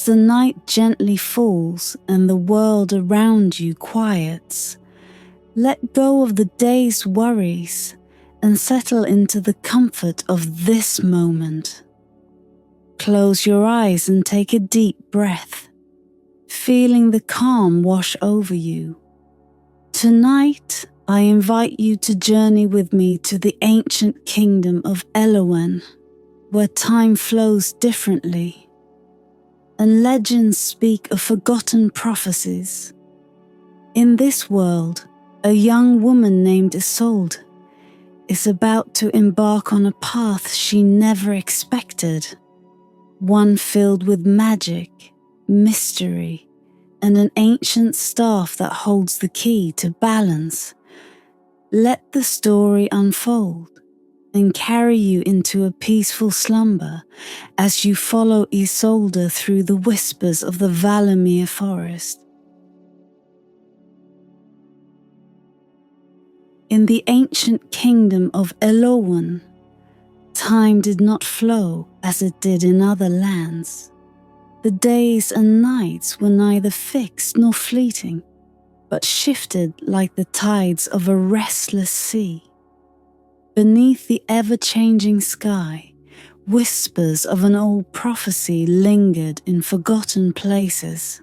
the night gently falls and the world around you quiets, let go of the day's worries and settle into the comfort of this moment. Close your eyes and take a deep breath, feeling the calm wash over you. Tonight, I invite you to journey with me to the ancient kingdom of Elowen, where time flows differently, and legends speak of forgotten prophecies. In this world, a young woman named Isolde is about to embark on a path she never expected, one filled with magic, mystery, and an ancient staff that holds the key to balance. Let the story unfold and carry you into a peaceful slumber as you follow Isolde through the whispers of the Valemire forest. In the ancient kingdom of Elowen, time did not flow as it did in other lands. The days and nights were neither fixed nor fleeting, but shifted like the tides of a restless sea. Beneath the ever-changing sky, whispers of an old prophecy lingered in forgotten places,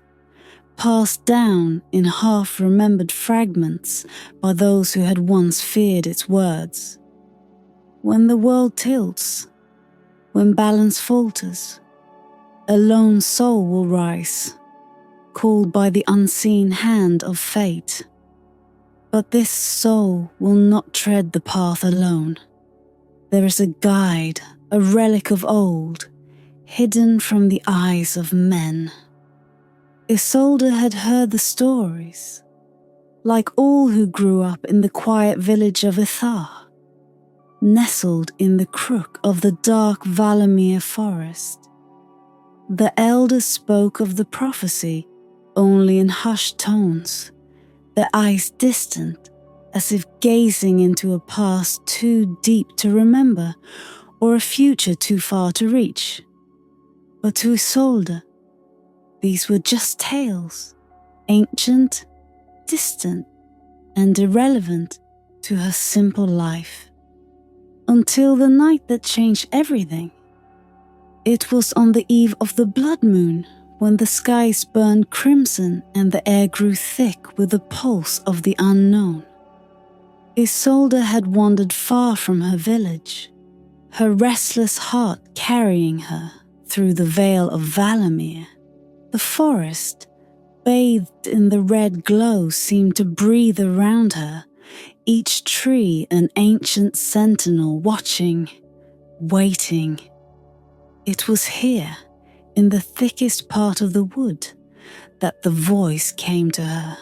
passed down in half-remembered fragments by those who had once feared its words. When the world tilts, when balance falters, a lone soul will rise, called by the unseen hand of fate. But this soul will not tread the path alone. There is a guide, a relic of old, hidden from the eyes of men. Isolde had heard the stories, like all who grew up in the quiet village of Ithar, nestled in the crook of the dark Valemire forest. The elders spoke of the prophecy only in hushed tones, their eyes distant, as if gazing into a past too deep to remember or a future too far to reach. But to Isolde, these were just tales, ancient, distant, and irrelevant to her simple life. Until the night that changed everything. It was on the eve of the blood moon, when the skies burned crimson and the air grew thick with the pulse of the unknown. Isolde had wandered far from her village, her restless heart carrying her through the vale of Valemire. The forest, bathed in the red glow, seemed to breathe around her, each tree an ancient sentinel watching, waiting. It was here, in the thickest part of the wood, that the voice came to her.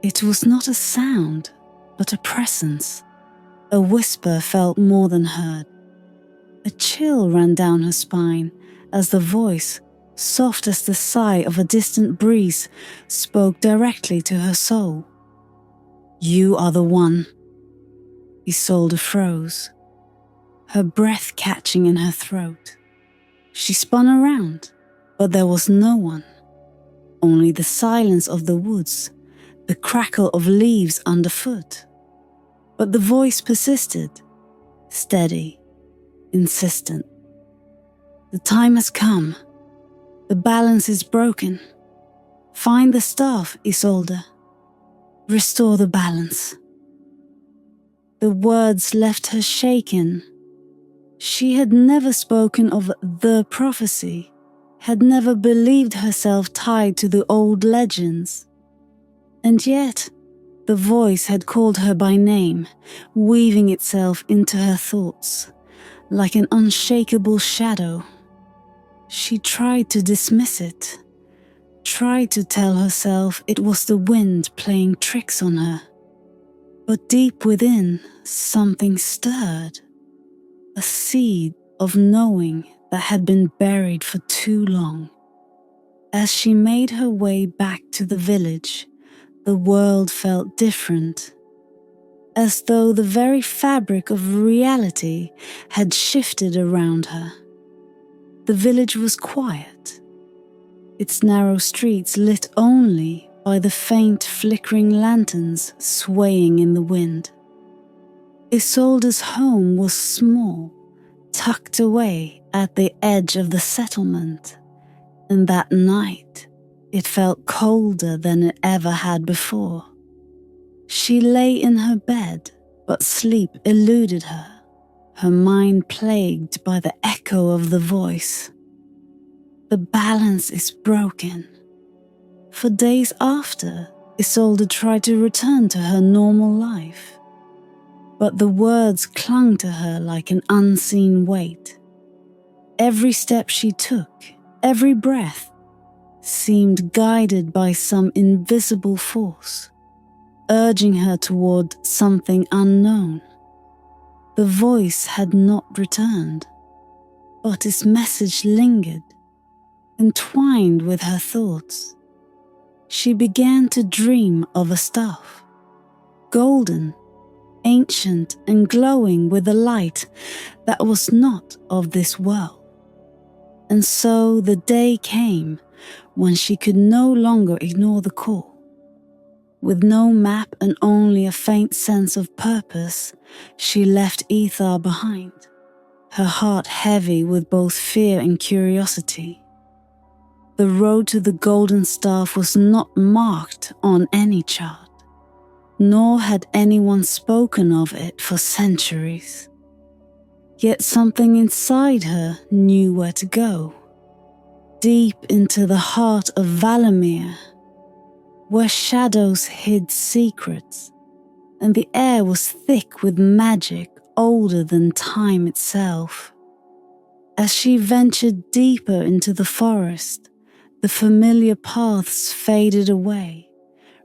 It was not a sound, but a presence. A whisper felt more than heard. A chill ran down her spine as the voice, soft as the sigh of a distant breeze, spoke directly to her soul. "You are the one." Isolde froze, her breath catching in her throat. She spun around, but there was no one. Only the silence of the woods, the crackle of leaves underfoot. But the voice persisted, steady, insistent. "The time has come. The balance is broken. Find the staff, Isolde. Restore the balance." The words left her shaken. She had never spoken of the prophecy, had never believed herself tied to the old legends. And yet, the voice had called her by name, weaving itself into her thoughts, like an unshakable shadow. She tried to dismiss it, tried to tell herself it was the wind playing tricks on her. But deep within, something stirred. A seed of knowing that had been buried for too long. As she made her way back to the village, the world felt different, as though the very fabric of reality had shifted around her. The village was quiet. its narrow streets lit only by the faint flickering lanterns swaying in the wind. Isolde's home was small, tucked away at the edge of the settlement, and that night it felt colder than it ever had before. She lay in her bed, but sleep eluded her mind plagued by the echo of the voice. The balance is broken. For days after, Isolde tried to return to her normal life, but the words clung to her like an unseen weight. Every step she took, every breath, seemed guided by some invisible force, urging her toward something unknown. The voice had not returned, but its message lingered, entwined with her thoughts. She began to dream of a staff, golden, ancient and glowing with a light that was not of this world. And so the day came when she could no longer ignore the call. With no map and only a faint sense of purpose, she left Ether behind, her heart heavy with both fear and curiosity. The road to the golden staff was not marked on any chart, nor had anyone spoken of it for centuries. Yet something inside her knew where to go, deep into the heart of Valemire, where shadows hid secrets, and the air was thick with magic older than time itself. As she ventured deeper into the forest, the familiar paths faded away,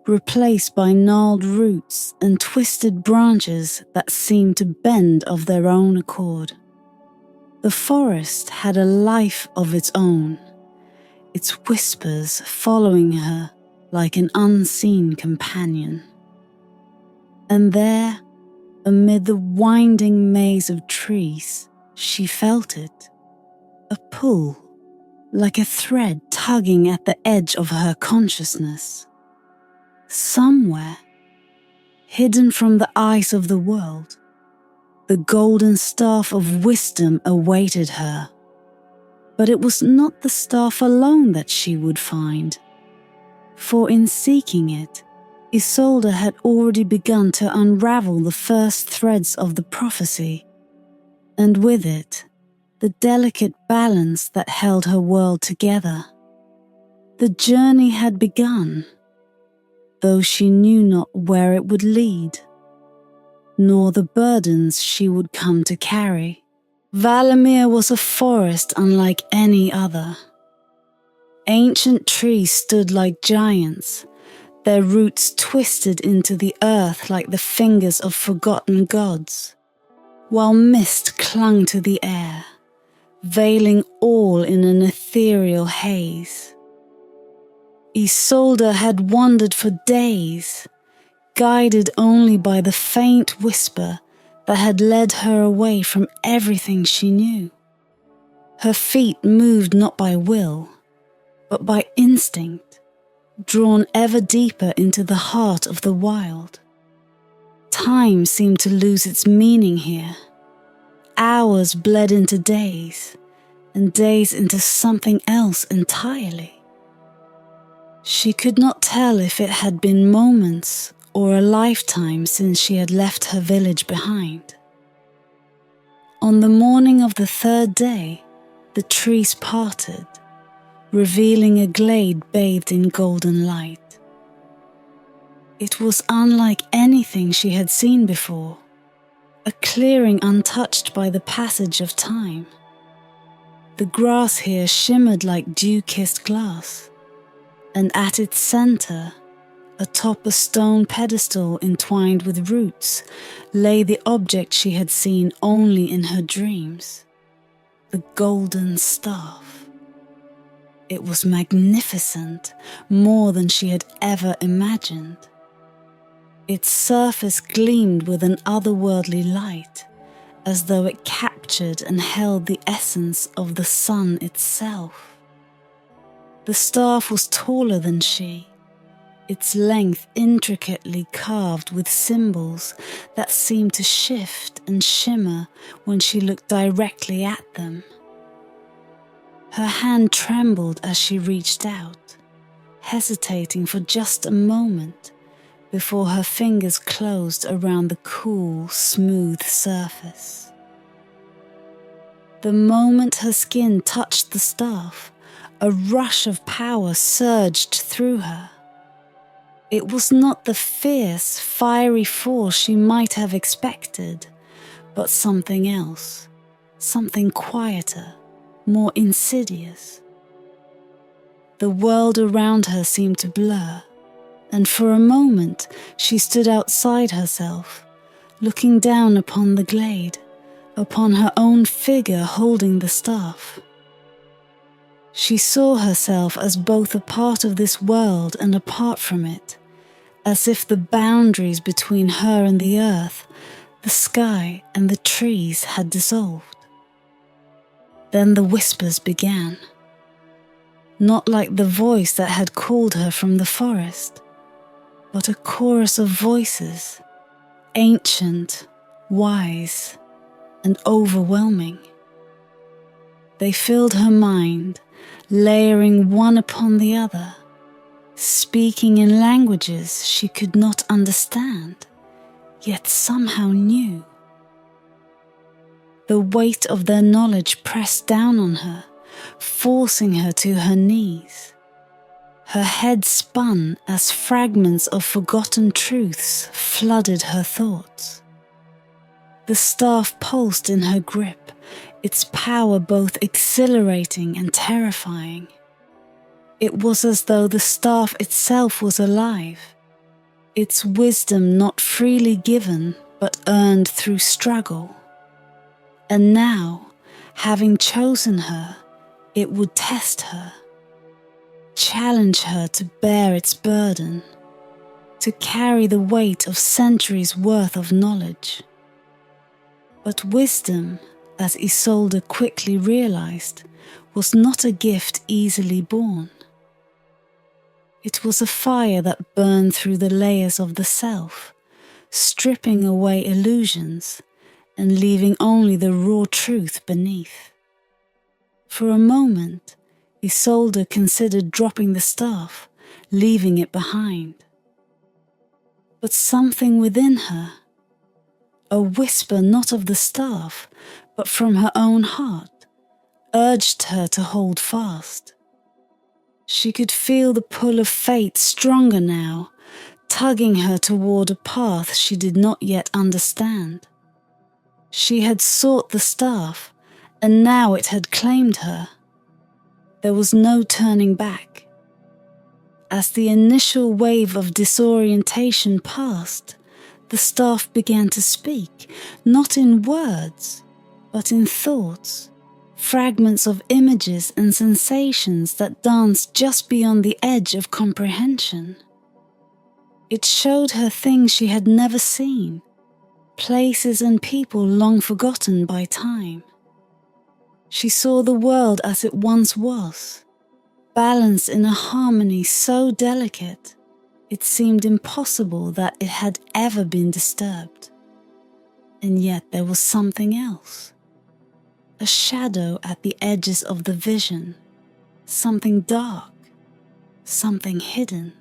replaced by gnarled roots and twisted branches that seemed to bend of their own accord. The forest had a life of its own, its whispers following her like an unseen companion. And there, amid the winding maze of trees, she felt it, a pull, like a thread tugging at the edge of her consciousness. Somewhere, hidden from the eyes of the world, the golden staff of wisdom awaited her. But it was not the staff alone that she would find, for in seeking it, Isolde had already begun to unravel the first threads of the prophecy, and with it, the delicate balance that held her world together. The journey had begun, though she knew not where it would lead, nor the burdens she would come to carry. Valemire was a forest unlike any other. Ancient trees stood like giants, their roots twisted into the earth like the fingers of forgotten gods, while mist clung to the air, veiling all in an ethereal haze. Isolde had wandered for days, guided only by the faint whisper that had led her away from everything she knew. Her feet moved not by will, but by instinct, drawn ever deeper into the heart of the wild. Time seemed to lose its meaning here. Hours bled into days, and days into something else entirely. She could not tell if it had been moments or a lifetime since she had left her village behind. On the morning of the third day, the trees parted, revealing a glade bathed in golden light. It was unlike anything she had seen before, a clearing untouched by the passage of time. The grass here shimmered like dew-kissed glass, and at its center, atop a stone pedestal entwined with roots, lay the object she had seen only in her dreams, the golden staff. It was magnificent, more than she had ever imagined. Its surface gleamed with an otherworldly light, as though it captured and held the essence of the sun itself. The staff was taller than she, its length intricately carved with symbols that seemed to shift and shimmer when she looked directly at them. Her hand trembled as she reached out, hesitating for just a moment before her fingers closed around the cool, smooth surface. The moment her skin touched the staff, a rush of power surged through her. It was not the fierce, fiery force she might have expected, but something else, something quieter, more insidious. The world around her seemed to blur, and for a moment she stood outside herself, looking down upon the glade, upon her own figure holding the staff. She saw herself as both a part of this world and apart from it, as if the boundaries between her and the earth, the sky and the trees had dissolved. Then the whispers began. Not like the voice that had called her from the forest, but a chorus of voices, ancient, wise, and overwhelming. They filled her mind, layering one upon the other, speaking in languages she could not understand, yet somehow knew. The weight of their knowledge pressed down on her, forcing her to her knees. Her head spun as fragments of forgotten truths flooded her thoughts. The staff pulsed in her grip, its power both exhilarating and terrifying. It was as though the staff itself was alive, its wisdom not freely given but earned through struggle. And now, having chosen her, it would test her, challenge her to bear its burden, to carry the weight of centuries' worth of knowledge. But wisdom, as Isolde quickly realized, was not a gift easily born. It was a fire that burned through the layers of the self, stripping away illusions and leaving only the raw truth beneath. For a moment, Isolde considered dropping the staff, leaving it behind. But something within her, a whisper not of the staff, but from her own heart, urged her to hold fast. She could feel the pull of fate stronger now, tugging her toward a path she did not yet understand. She had sought the staff, and now it had claimed her. There was no turning back. As the initial wave of disorientation passed, the staff began to speak, not in words, but in thoughts, fragments of images and sensations that danced just beyond the edge of comprehension. It showed her things she had never seen, places and people long forgotten by time. She saw the world as it once was, balanced in a harmony so delicate, it seemed impossible that it had ever been disturbed. And yet there was something else, a shadow at the edges of the vision, something dark, something hidden.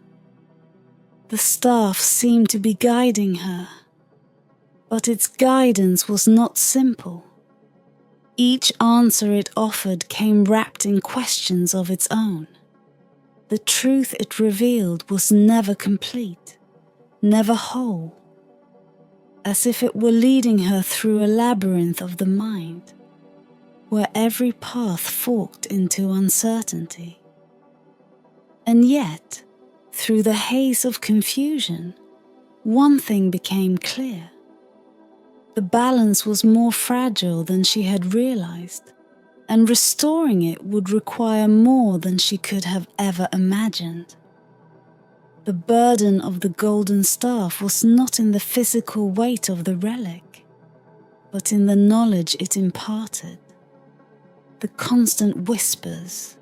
The staff seemed to be guiding her, but its guidance was not simple. Each answer it offered came wrapped in questions of its own. The truth it revealed was never complete, never whole, as if it were leading her through a labyrinth of the mind, where every path forked into uncertainty. And yet, through the haze of confusion, one thing became clear. The balance was more fragile than she had realized, and restoring it would require more than she could have ever imagined. The burden of the golden staff was not in the physical weight of the relic, but in the knowledge it imparted, the constant whispers,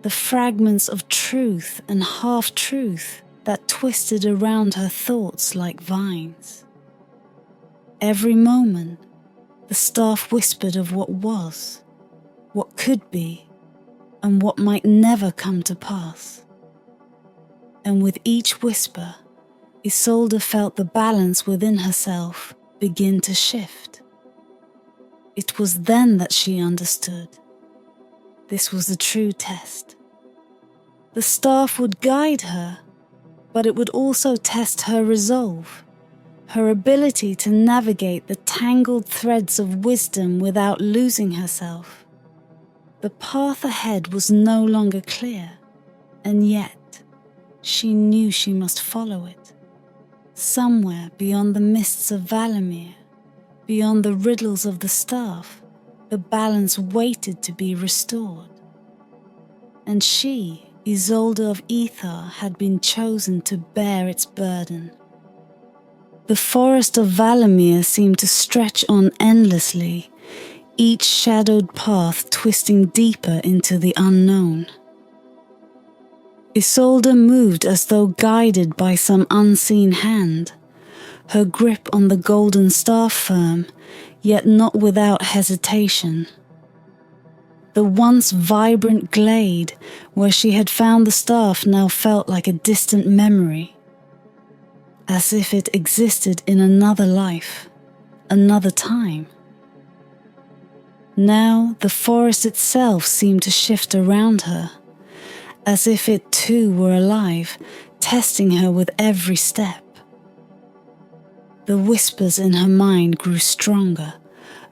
the fragments of truth and half-truth that twisted around her thoughts like vines. Every moment, the staff whispered of what was, what could be, and what might never come to pass. And with each whisper, Isolde felt the balance within herself begin to shift. It was then that she understood. This was the true test. The staff would guide her, but it would also test her resolve, her ability to navigate the tangled threads of wisdom without losing herself. The path ahead was no longer clear, and yet she knew she must follow it. Somewhere beyond the mists of Valemire, beyond the riddles of the staff, the balance waited to be restored. And she, Isolde of Ether, had been chosen to bear its burden. The forest of Valemire seemed to stretch on endlessly, each shadowed path twisting deeper into the unknown. Isolde moved as though guided by some unseen hand, her grip on the golden staff firm, yet not without hesitation. The once vibrant glade where she had found the staff now felt like a distant memory, as if it existed in another life, another time. Now the forest itself seemed to shift around her, as if it too were alive, testing her with every step. The whispers in her mind grew stronger,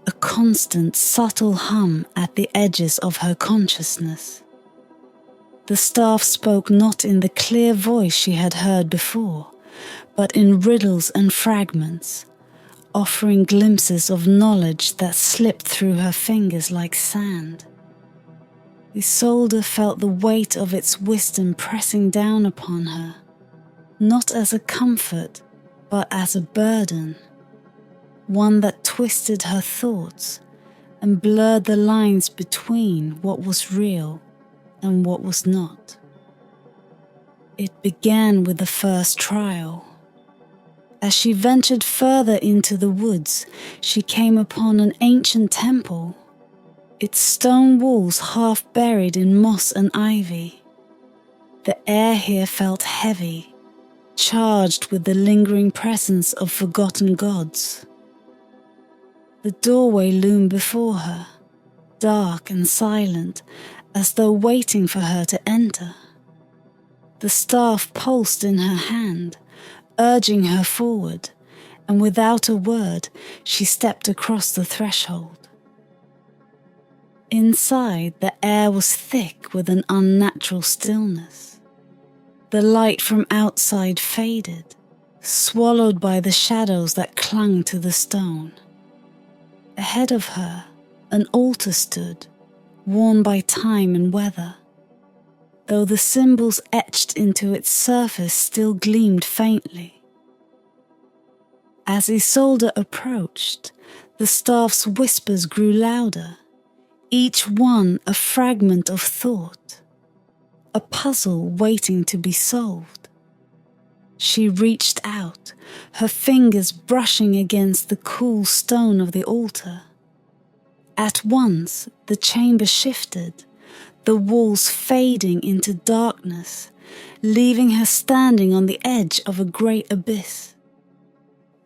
a constant, subtle hum at the edges of her consciousness. The staff spoke not in the clear voice she had heard before, but in riddles and fragments, offering glimpses of knowledge that slipped through her fingers like sand. Isolde felt the weight of its wisdom pressing down upon her, not as a comfort, but as a burden, one that twisted her thoughts and blurred the lines between what was real and what was not. It began with the first trial. As she ventured further into the woods, she came upon an ancient temple, its stone walls half buried in moss and ivy. The air here felt heavy, charged with the lingering presence of forgotten gods. The doorway loomed before her, dark and silent, as though waiting for her to enter. The staff pulsed in her hand, urging her forward, and without a word, she stepped across the threshold. Inside, the air was thick with an unnatural stillness. The light from outside faded, swallowed by the shadows that clung to the stone. Ahead of her, an altar stood, worn by time and weather, though the symbols etched into its surface still gleamed faintly. As Isolde approached, the staff's whispers grew louder, each one a fragment of thought, a puzzle waiting to be solved. She reached out, her fingers brushing against the cool stone of the altar. At once, the chamber shifted, the walls fading into darkness, leaving her standing on the edge of a great abyss.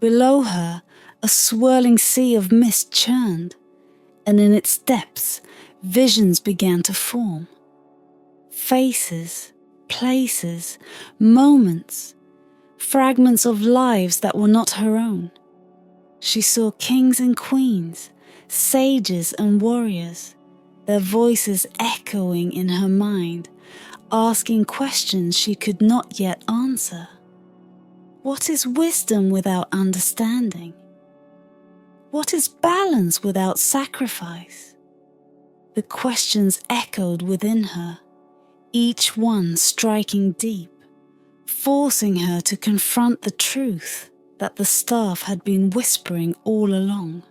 Below her, a swirling sea of mist churned, and in its depths, visions began to form. Faces, places, moments, fragments of lives that were not her own. She saw kings and queens, sages and warriors, their voices echoing in her mind, asking questions she could not yet answer. What is wisdom without understanding? What is balance without sacrifice? The questions echoed within her, each one striking deep, forcing her to confront the truth that the staff had been whispering all along.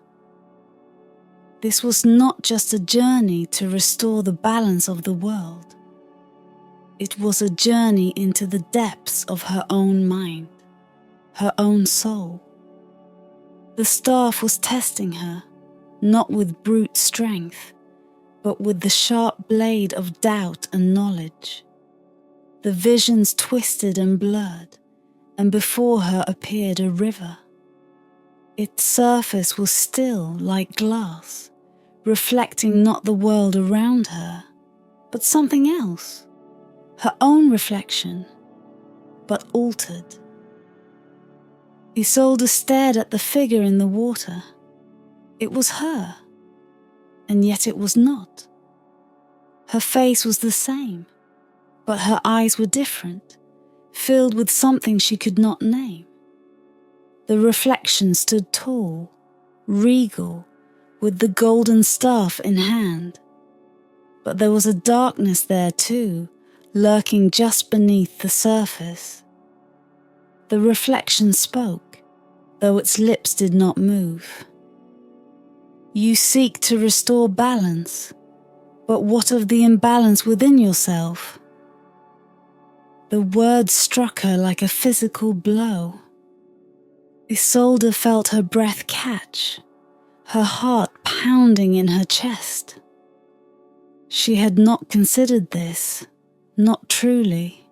This was not just a journey to restore the balance of the world. It was a journey into the depths of her own mind, her own soul. The staff was testing her, not with brute strength, but with the sharp blade of doubt and knowledge. The visions twisted and blurred, and before her appeared a river. Its surface was still like glass, reflecting not the world around her, but something else, her own reflection, but altered. Isolde stared at the figure in the water. It was her, and yet it was not. Her face was the same, but her eyes were different, filled with something she could not name. The reflection stood tall, regal, with the golden staff in hand. But there was a darkness there too, lurking just beneath the surface. The reflection spoke, though its lips did not move. You seek to restore balance, but what of the imbalance within yourself? The words struck her like a physical blow. Isolde felt her breath catch, her heart pounding in her chest. She had not considered this, not truly.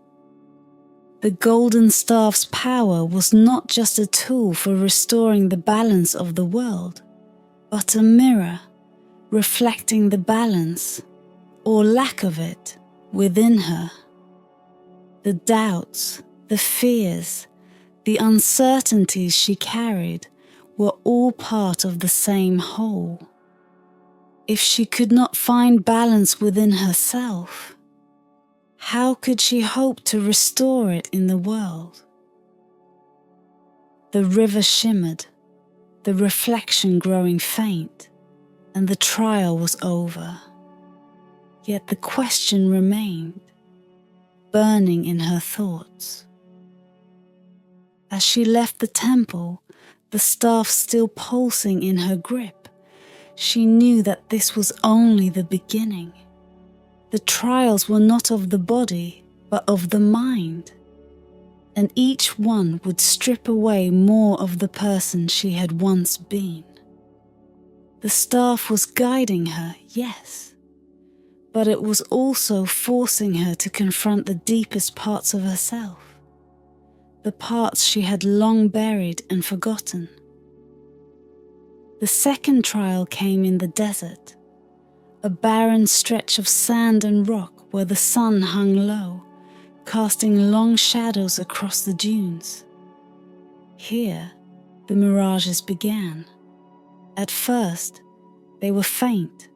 The golden staff's power was not just a tool for restoring the balance of the world, but a mirror reflecting the balance, or lack of it, within her. The doubts, the fears, the uncertainties she carried were all part of the same whole. If she could not find balance within herself, how could she hope to restore it in the world? The river shimmered, the reflection growing faint, and the trial was over. Yet the question remained, burning in her thoughts. As she left the temple, the staff still pulsing in her grip, she knew that this was only the beginning. The trials were not of the body, but of the mind, and each one would strip away more of the person she had once been. The staff was guiding her, yes, but it was also forcing her to confront the deepest parts of herself, the parts she had long buried and forgotten. The second trial came in the desert, a barren stretch of sand and rock where the sun hung low, casting long shadows across the dunes. Here, the mirages began. At first, they were faint,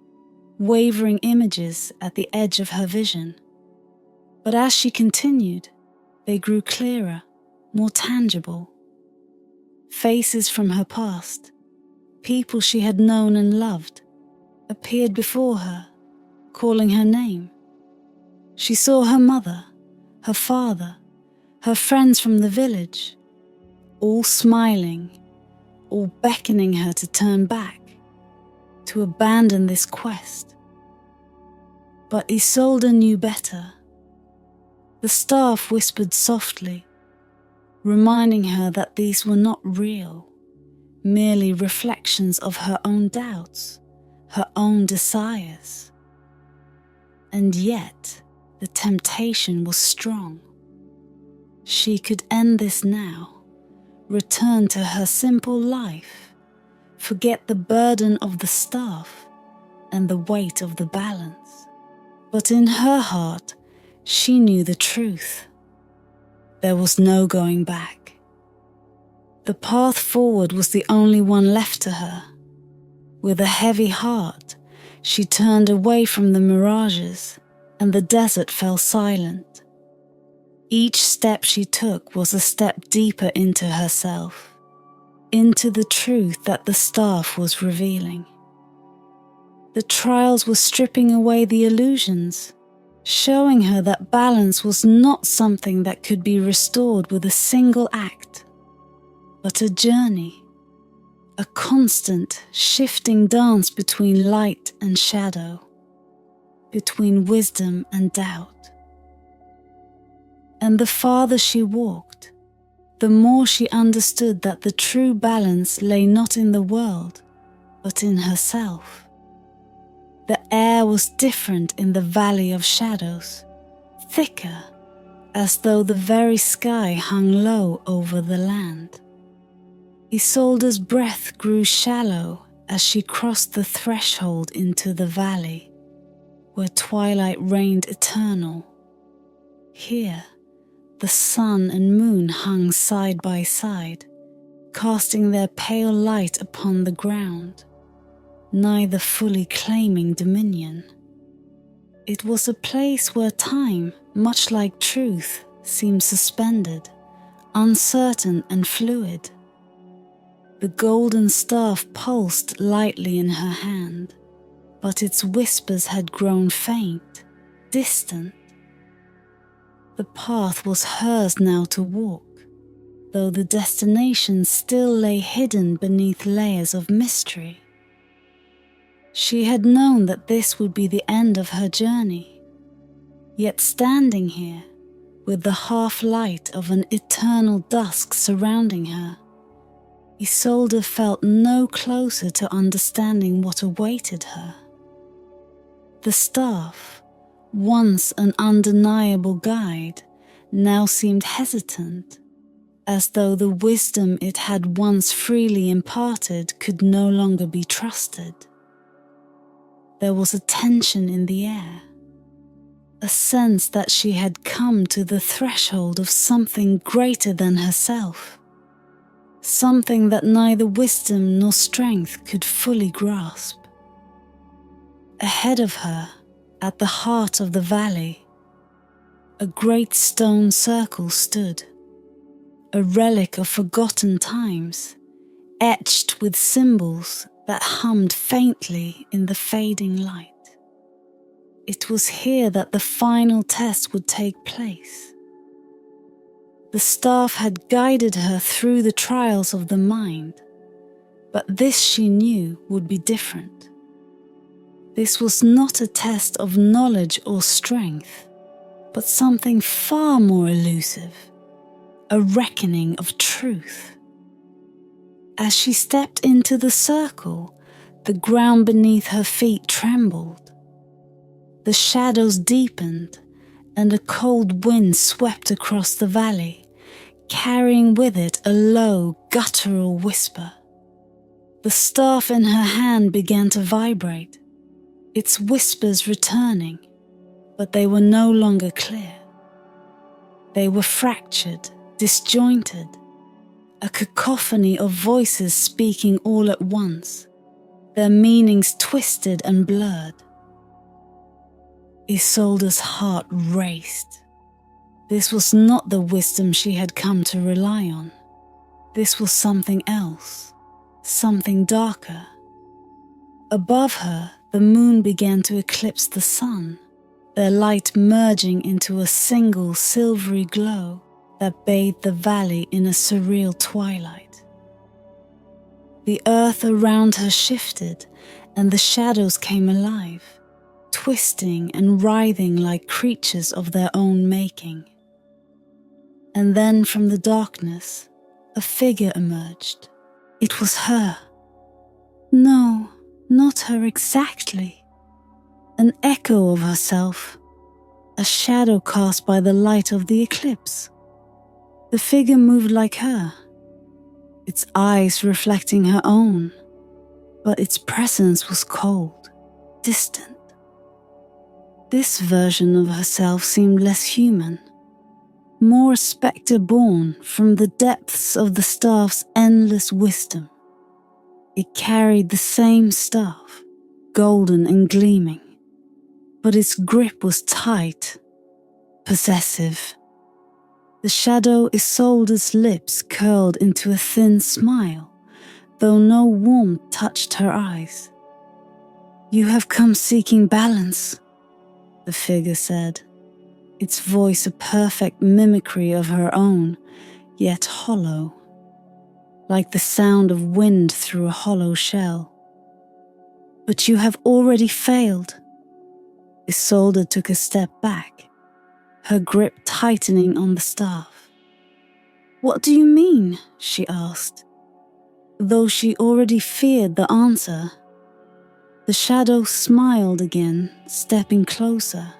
wavering images at the edge of her vision. But as she continued, they grew clearer, more tangible. Faces from her past, people she had known and loved, appeared before her, calling her name. She saw her mother, her father, her friends from the village, all smiling, all beckoning her to turn back, to abandon this quest. But Isolde knew better. The staff whispered softly, reminding her that these were not real, merely reflections of her own doubts, her own desires. And yet, the temptation was strong. She could end this now, return to her simple life, forget the burden of the staff and the weight of the balance. But in her heart, she knew the truth. There was no going back. The path forward was the only one left to her. With a heavy heart, she turned away from the mirages, and the desert fell silent. Each step she took was a step deeper into herself, into the truth that the staff was revealing. The trials were stripping away the illusions, showing her that balance was not something that could be restored with a single act, but a journey, a constant, shifting dance between light and shadow, between wisdom and doubt. And the farther she walked, the more she understood that the true balance lay not in the world, but in herself. The air was different in the Valley of Shadows, thicker, as though the very sky hung low over the land. Isolde's breath grew shallow as she crossed the threshold into the valley, where twilight reigned eternal. Here, the sun and moon hung side by side, casting their pale light upon the ground, neither fully claiming dominion. It was a place where time, much like truth, seemed suspended, uncertain and fluid. The golden staff pulsed lightly in her hand, but its whispers had grown faint, distant. The path was hers now to walk, though the destination still lay hidden beneath layers of mystery. She had known that this would be the end of her journey, yet standing here, with the half-light of an eternal dusk surrounding her, Isolde felt no closer to understanding what awaited her. The staff, once an undeniable guide, now seemed hesitant, as though the wisdom it had once freely imparted could no longer be trusted. There was a tension in the air, a sense that she had come to the threshold of something greater than herself, something that neither wisdom nor strength could fully grasp. Ahead of her, at the heart of the valley, a great stone circle stood, a relic of forgotten times, etched with symbols that hummed faintly in the fading light. It was here that the final test would take place. The staff had guided her through the trials of the mind, but this she knew would be different. This was not a test of knowledge or strength, but something far more elusive, a reckoning of truth. As she stepped into the circle, the ground beneath her feet trembled. The shadows deepened, and a cold wind swept across the valley, carrying with it a low, guttural whisper. The staff in her hand began to vibrate, its whispers returning, but they were no longer clear. They were fractured, disjointed, a cacophony of voices speaking all at once, their meanings twisted and blurred. Isolde's heart raced. This was not the wisdom she had come to rely on. This was something else, something darker. Above her, the moon began to eclipse the sun, their light merging into a single silvery glow that bathed the valley in a surreal twilight. The earth around her shifted, and the shadows came alive, twisting and writhing like creatures of their own making. And then from the darkness, a figure emerged. It was her. No, not her exactly. An echo of herself, a shadow cast by the light of the eclipse. The figure moved like her, its eyes reflecting her own, but its presence was cold, distant. This version of herself seemed less human, more a spectre born from the depths of the staff's endless wisdom. It carried the same staff, golden and gleaming, but its grip was tight, possessive. The shadow Isolde's lips curled into a thin smile, though no warmth touched her eyes. "You have come seeking balance," the figure said, its voice a perfect mimicry of her own, yet hollow, like the sound of wind through a hollow shell. "But you have already failed." Isolde took a step back, her grip tightening on the staff. "What do you mean?" she asked, though she already feared the answer. The shadow smiled again, stepping closer.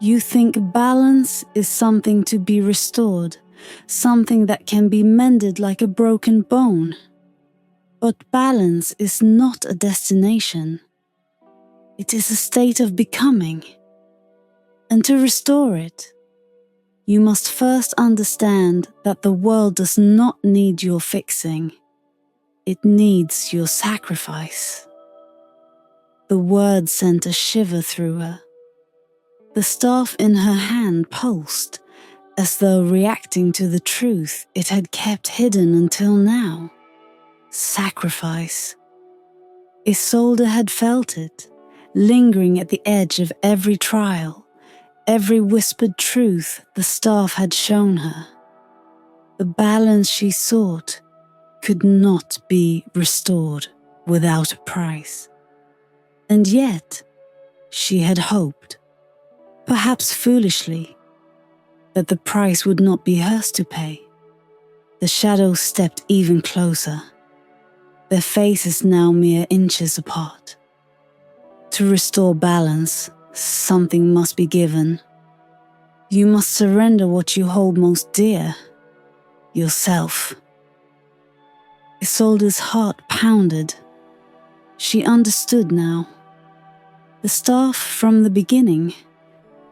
"You think balance is something to be restored, something that can be mended like a broken bone. But balance is not a destination. It is a state of becoming. And to restore it, you must first understand that the world does not need your fixing. It needs your sacrifice." The word sent a shiver through her. The staff in her hand pulsed, as though reacting to the truth it had kept hidden until now. Sacrifice. Isolde had felt it, lingering at the edge of every trial, every whispered truth the staff had shown her. The balance she sought could not be restored without a price. And yet, she had hoped, perhaps foolishly, that the price would not be hers to pay. The shadows stepped even closer, their faces now mere inches apart. To restore balance, something must be given. You must surrender what you hold most dear, yourself. Isolde's heart pounded. She understood now. The staff from the beginning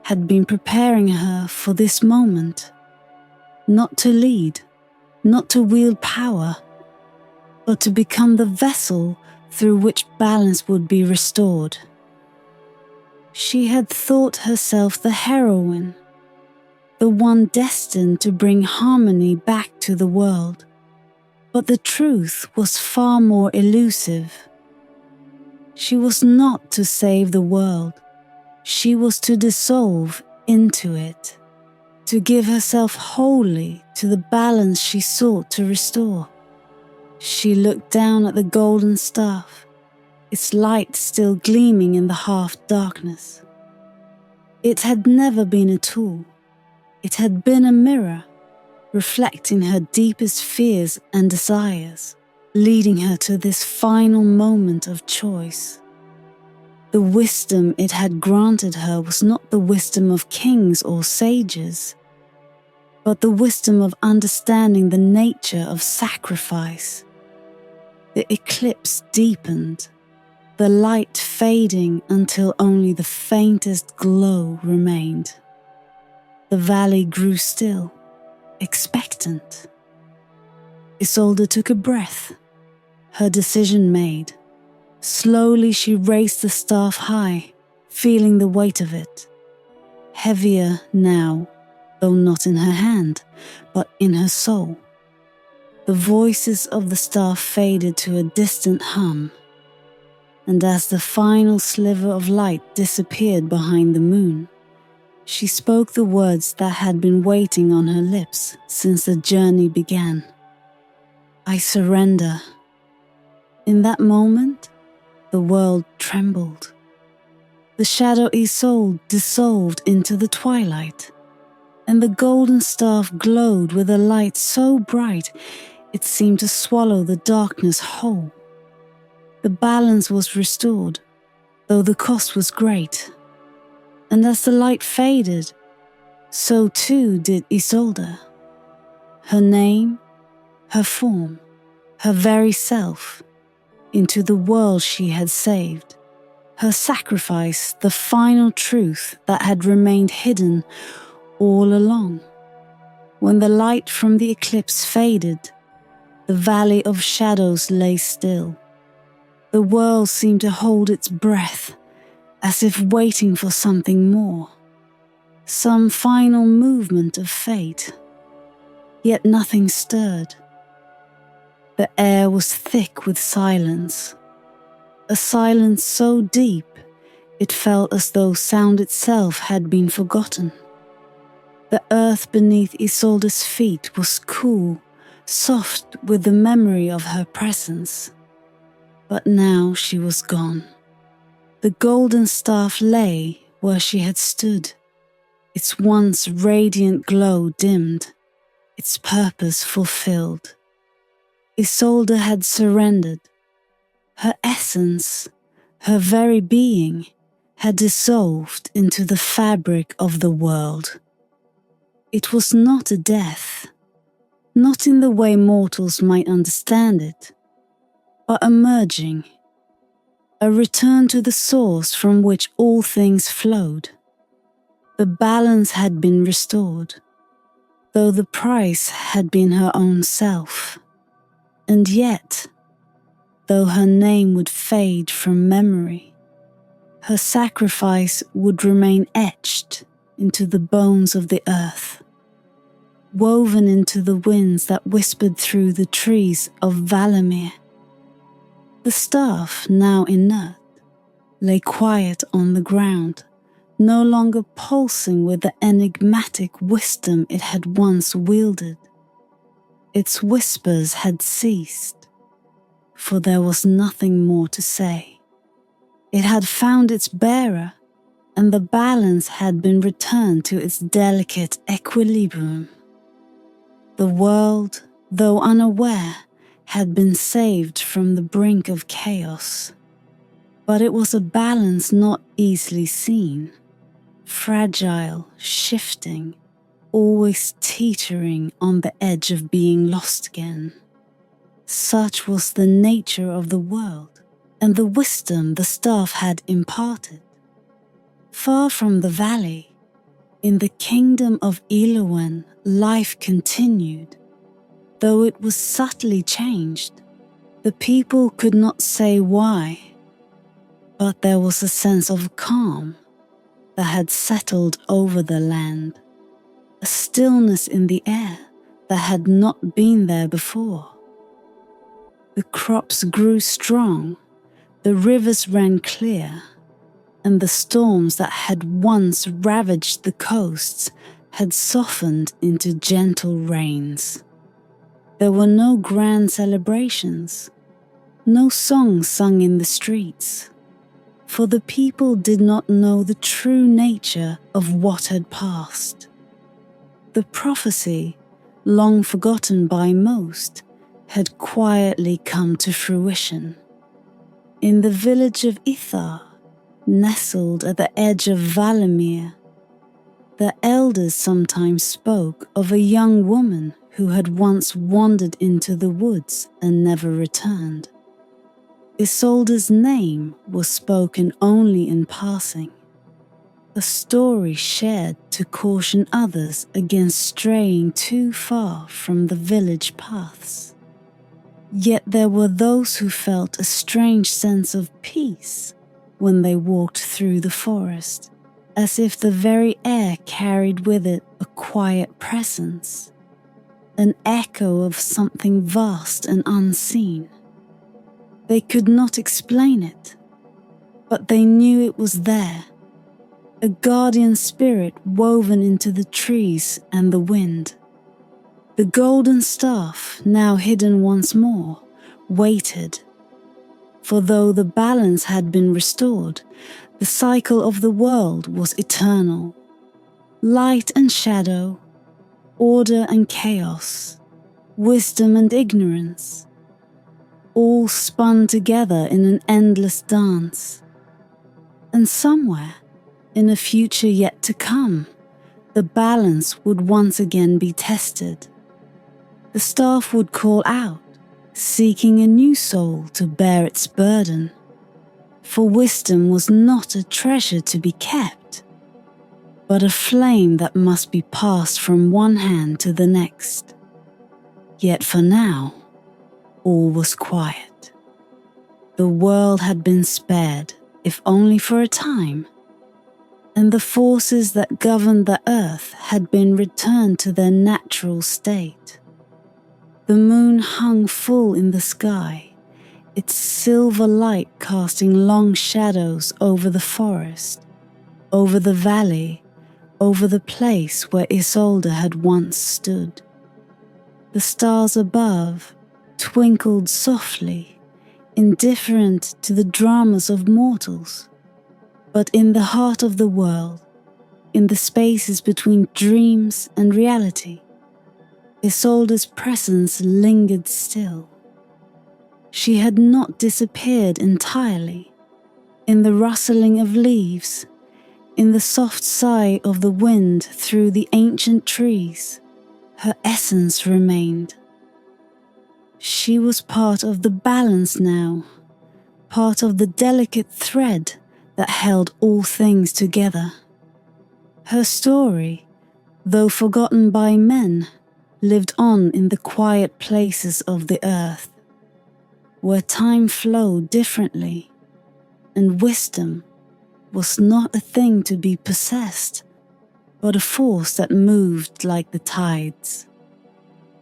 had been preparing her for this moment, not to lead, not to wield power, but to become the vessel through which balance would be restored. She had thought herself the heroine, the one destined to bring harmony back to the world, but the truth was far more elusive. She was not to save the world. She was to dissolve into it, to give herself wholly to the balance she sought to restore. She looked down at the golden staff, its light still gleaming in the half-darkness. It had never been a tool. It had been a mirror, reflecting her deepest fears and desires, leading her to this final moment of choice. The wisdom it had granted her was not the wisdom of kings or sages, but the wisdom of understanding the nature of sacrifice. The eclipse deepened, the light fading until only the faintest glow remained. The valley grew still, expectant. Isolde took a breath, her decision made. Slowly she raised the staff high, feeling the weight of it. Heavier now, though not in her hand, but in her soul. The voices of the staff faded to a distant hum, and as the final sliver of light disappeared behind the moon, she spoke the words that had been waiting on her lips since the journey began. "I surrender." In that moment, the world trembled. The shadow Isolde dissolved into the twilight, and the golden staff glowed with a light so bright it seemed to swallow the darkness whole. The balance was restored, though the cost was great. And as the light faded, so too did Isolde. Her name, her form, her very self, into the world she had saved. Her sacrifice, the final truth that had remained hidden all along. When the light from the eclipse faded, the valley of shadows lay still. The world seemed to hold its breath, as if waiting for something more, some final movement of fate. Yet nothing stirred. The air was thick with silence, a silence so deep it felt as though sound itself had been forgotten. The earth beneath Isolde's feet was cool, soft with the memory of her presence. But now she was gone. The golden staff lay where she had stood, its once radiant glow dimmed, its purpose fulfilled. Isolde had surrendered. Her essence, her very being, had dissolved into the fabric of the world. It was not a death, not in the way mortals might understand it, but a merging, a return to the source from which all things flowed. The balance had been restored, though the price had been her own self. And yet, though her name would fade from memory, her sacrifice would remain etched into the bones of the earth, woven into the winds that whispered through the trees of Valemire. The staff, now inert, lay quiet on the ground, no longer pulsing with the enigmatic wisdom it had once wielded. Its whispers had ceased, for there was nothing more to say. It had found its bearer, and the balance had been returned to its delicate equilibrium. The world, though unaware, had been saved from the brink of chaos. But it was a balance not easily seen, fragile, shifting, always teetering on the edge of being lost again. Such was the nature of the world, and the wisdom the staff had imparted. Far from the valley, in the kingdom of Elowen, life continued, though it was subtly changed. The people could not say why, but there was a sense of calm that had settled over the land, a stillness in the air that had not been there before. The crops grew strong, the rivers ran clear, and the storms that had once ravaged the coasts had softened into gentle rains. There were no grand celebrations, no songs sung in the streets, for the people did not know the true nature of what had passed. The prophecy, long forgotten by most, had quietly come to fruition. In the village of Ithar, nestled at the edge of Valemire, the elders sometimes spoke of a young woman who had once wandered into the woods and never returned. Isolde's name was spoken only in passing, a story shared to caution others against straying too far from the village paths. Yet there were those who felt a strange sense of peace when they walked through the forest, as if the very air carried with it a quiet presence, an echo of something vast and unseen. They could not explain it, but they knew it was there, a guardian spirit woven into the trees and the wind. The golden staff, now hidden once more, waited, for though the balance had been restored, the cycle of the world was eternal. Light and shadow, order and chaos, wisdom and ignorance, all spun together in an endless dance. And somewhere, in a future yet to come, the balance would once again be tested. The staff would call out, seeking a new soul to bear its burden. For wisdom was not a treasure to be kept, but a flame that must be passed from one hand to the next. Yet for now, all was quiet. The world had been spared, if only for a time, and the forces that governed the earth had been returned to their natural state. The moon hung full in the sky, its silver light casting long shadows over the forest, over the valley, over the place where Isolde had once stood. The stars above twinkled softly, indifferent to the dramas of mortals, but in the heart of the world, in the spaces between dreams and reality, Isolde's presence lingered still. She had not disappeared entirely. In the rustling of leaves, in the soft sigh of the wind through the ancient trees, her essence remained. She was part of the balance now, part of the delicate thread that held all things together. Her story, though forgotten by men, lived on in the quiet places of the earth, where time flowed differently, and wisdom was not a thing to be possessed, but a force that moved like the tides.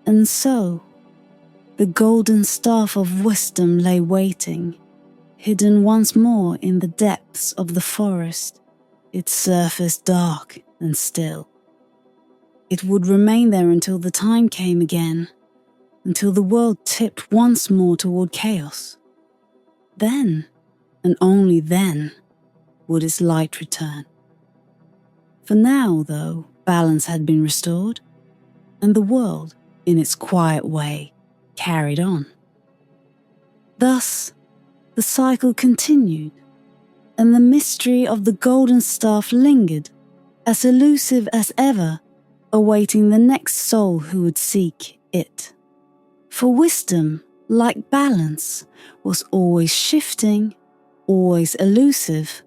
And so, the golden staff of wisdom lay waiting, hidden once more in the depths of the forest, its surface dark and still. It would remain there until the time came again, until the world tipped once more toward chaos. Then, and only then, would its light return. For now, though, balance had been restored, and the world, in its quiet way, carried on. Thus, the cycle continued, and the mystery of the golden staff lingered, as elusive as ever, awaiting the next soul who would seek it. For wisdom, like balance, was always shifting, always elusive,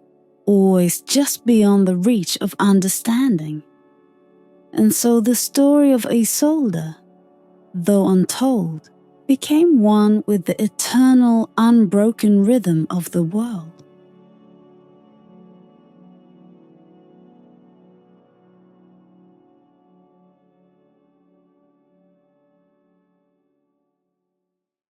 always just beyond the reach of understanding. And so the story of Isolde, though untold, became one with the eternal, unbroken rhythm of the world.